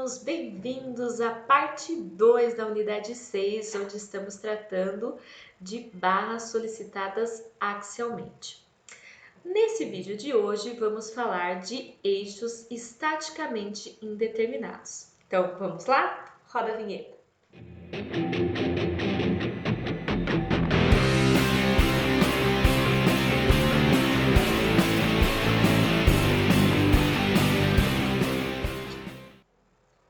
alunos! Bem-vindos à parte 2 da unidade 6, onde estamos tratando de barras solicitadas axialmente. Nesse vídeo de hoje, vamos falar de eixos estaticamente indeterminados. Então, vamos lá? Roda a vinheta!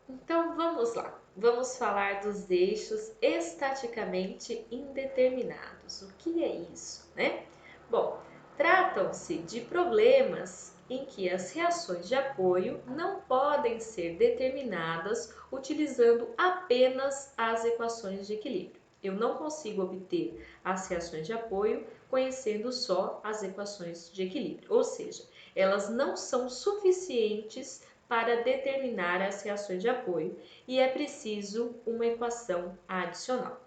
Então, vamos lá. Vamos falar dos eixos estaticamente indeterminados. O que é isso, né? Bom, tratam-se de problemas em que as reações de apoio não podem ser determinadas utilizando apenas as equações de equilíbrio. Eu não consigo obter as reações de apoio conhecendo só as equações de equilíbrio, ou seja, elas não são suficientes para determinar as reações de apoio e é preciso uma equação adicional.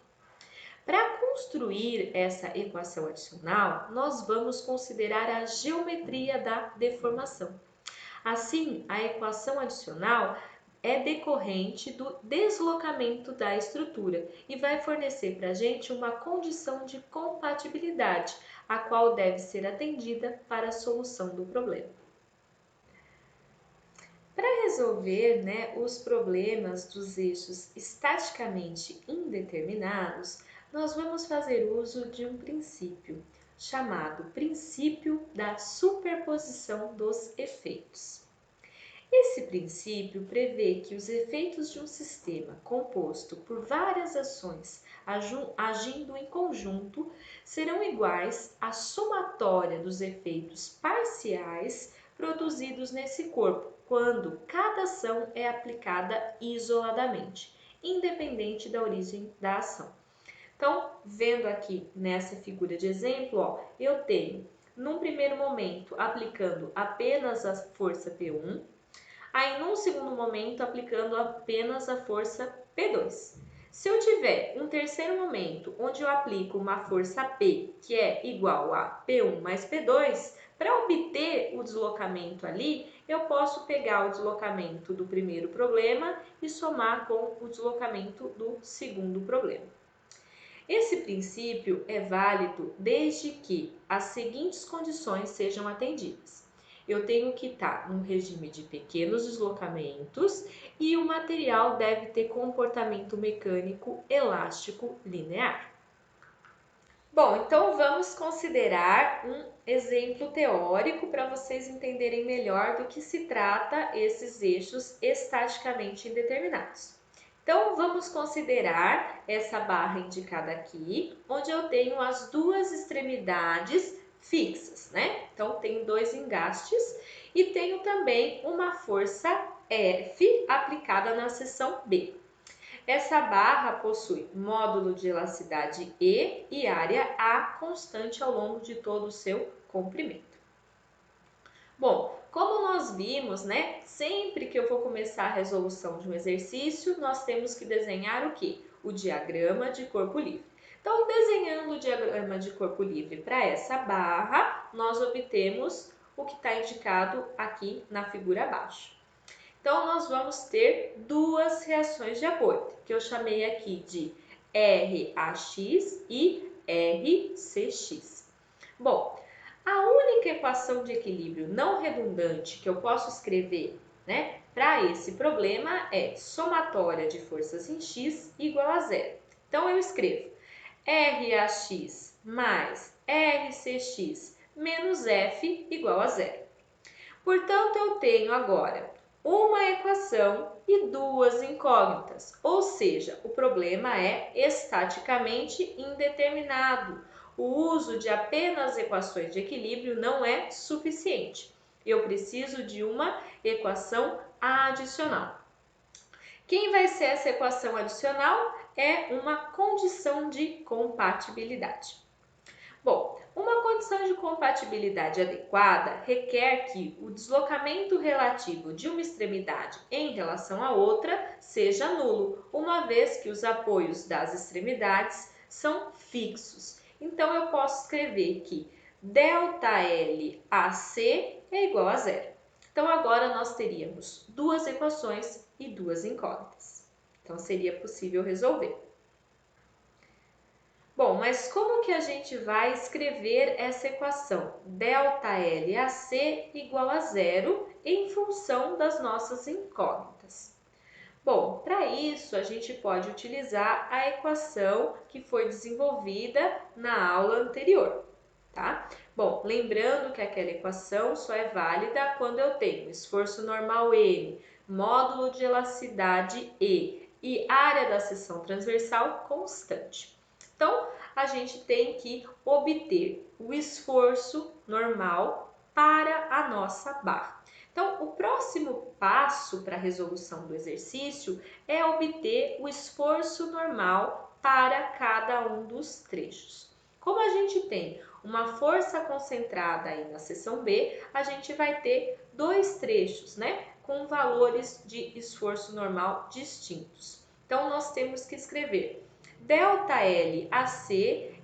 Para construir essa equação adicional, nós vamos considerar a geometria da deformação. Assim, a equação adicional é decorrente do deslocamento da estrutura e vai fornecer para a gente uma condição de compatibilidade, a qual deve ser atendida para a solução do problema. Para resolver, os problemas dos eixos estaticamente indeterminados, nós vamos fazer uso de um princípio chamado princípio da superposição dos efeitos. Esse princípio prevê que os efeitos de um sistema composto por várias ações agindo em conjunto serão iguais à somatória dos efeitos parciais produzidos nesse corpo, quando cada ação é aplicada isoladamente, independente da origem da ação. Então, vendo aqui nessa figura de exemplo, eu tenho, num primeiro momento, aplicando apenas a força P1, aí num segundo momento, aplicando apenas a força P2. Se eu tiver um terceiro momento, onde eu aplico uma força P, que é igual a P1 mais P2, para obter o deslocamento ali, eu posso pegar o deslocamento do primeiro problema e somar com o deslocamento do segundo problema. Esse princípio é válido desde que as seguintes condições sejam atendidas. Eu tenho que estar num regime de pequenos deslocamentos e o material deve ter comportamento mecânico elástico linear. Bom, então vamos considerar um exemplo teórico para vocês entenderem melhor do que se trata esses eixos estaticamente indeterminados. Então, vamos considerar essa barra indicada aqui, onde eu tenho as duas extremidades fixas, né? Então, tenho dois engastes e tenho também uma força F aplicada na seção B. Essa barra possui módulo de elasticidade E e área A constante ao longo de todo o seu comprimento. Bom, como nós vimos, sempre que eu for começar a resolução de um exercício, nós temos que desenhar o quê? O diagrama de corpo livre. Então, desenhando o diagrama de corpo livre para essa barra, nós obtemos o que está indicado aqui na figura abaixo. Então, nós vamos ter duas reações de apoio, que eu chamei aqui de RAX e RCX. Bom, a única equação de equilíbrio não redundante que eu posso escrever, para esse problema é somatória de forças em x igual a zero. Então, eu escrevo RAX mais RCX menos F igual a zero. Portanto, eu tenho agora uma equação e duas incógnitas, ou seja, o problema é estaticamente indeterminado. O uso de apenas equações de equilíbrio não é suficiente. Eu preciso de uma equação adicional. Quem vai ser essa equação adicional? É uma condição de compatibilidade. Bom, uma condição de compatibilidade adequada requer que o deslocamento relativo de uma extremidade em relação à outra seja nulo, uma vez que os apoios das extremidades são fixos. Então, eu posso escrever que ΔLAC é igual a zero. Então, agora nós teríamos duas equações e duas incógnitas. Então, seria possível resolver. Bom, mas como que a gente vai escrever essa equação? ΔLAC igual a zero em função das nossas incógnitas. Bom, para isso a gente pode utilizar a equação que foi desenvolvida na aula anterior, tá? Bom, lembrando que aquela equação só é válida quando eu tenho esforço normal N, módulo de elasticidade e área da seção transversal constante. Então, a gente tem que obter o esforço normal para a nossa barra. Então, o próximo passo para a resolução do exercício é obter o esforço normal para cada um dos trechos. Como a gente tem uma força concentrada aí na seção B, a gente vai ter dois trechos, né, com valores de esforço normal distintos. Então, nós temos que escrever ΔLAC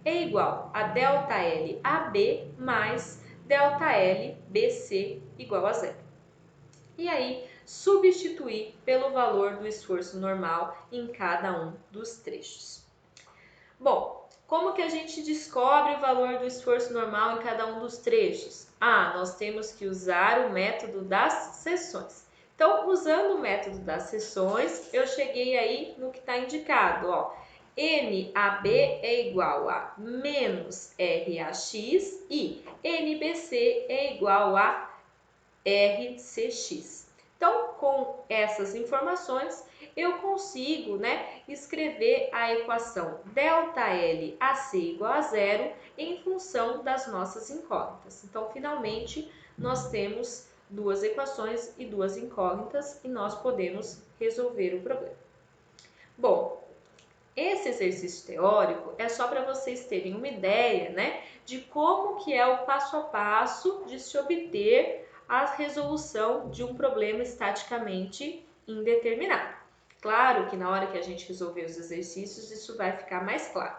é igual a ΔLAB mais ΔLBC igual a zero. E aí, substituir pelo valor do esforço normal em cada um dos trechos. Bom, como que a gente descobre o valor do esforço normal em cada um dos trechos? Nós temos que usar o método das seções. Então, usando o método das seções, eu cheguei aí no que está indicado, ó. NAB é igual a menos RAX e NBC é igual a RCX. Então, com essas informações, eu consigo, né, escrever a equação ΔLAC igual a zero em função das nossas incógnitas. Então, finalmente, nós temos duas equações e duas incógnitas e nós podemos resolver o problema. Bom, esse exercício teórico é só para vocês terem uma ideia, né, de como que é o passo a passo de se obter a resolução de um problema estaticamente indeterminado. Claro que na hora que a gente resolver os exercícios, isso vai ficar mais claro.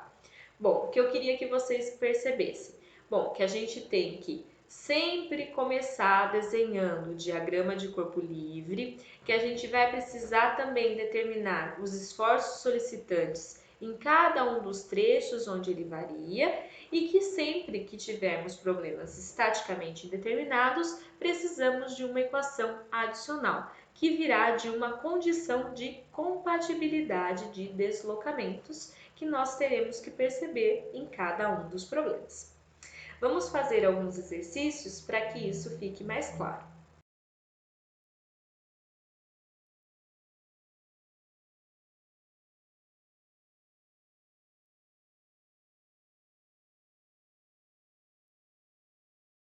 Bom, o que eu queria que vocês percebessem? Bom, que a gente tem que sempre começar desenhando o diagrama de corpo livre, que a gente vai precisar também determinar os esforços solicitantes em cada um dos trechos onde ele varia e que sempre que tivermos problemas estaticamente indeterminados, precisamos de uma equação adicional, que virá de uma condição de compatibilidade de deslocamentos que nós teremos que perceber em cada um dos problemas. Vamos fazer alguns exercícios para que isso fique mais claro.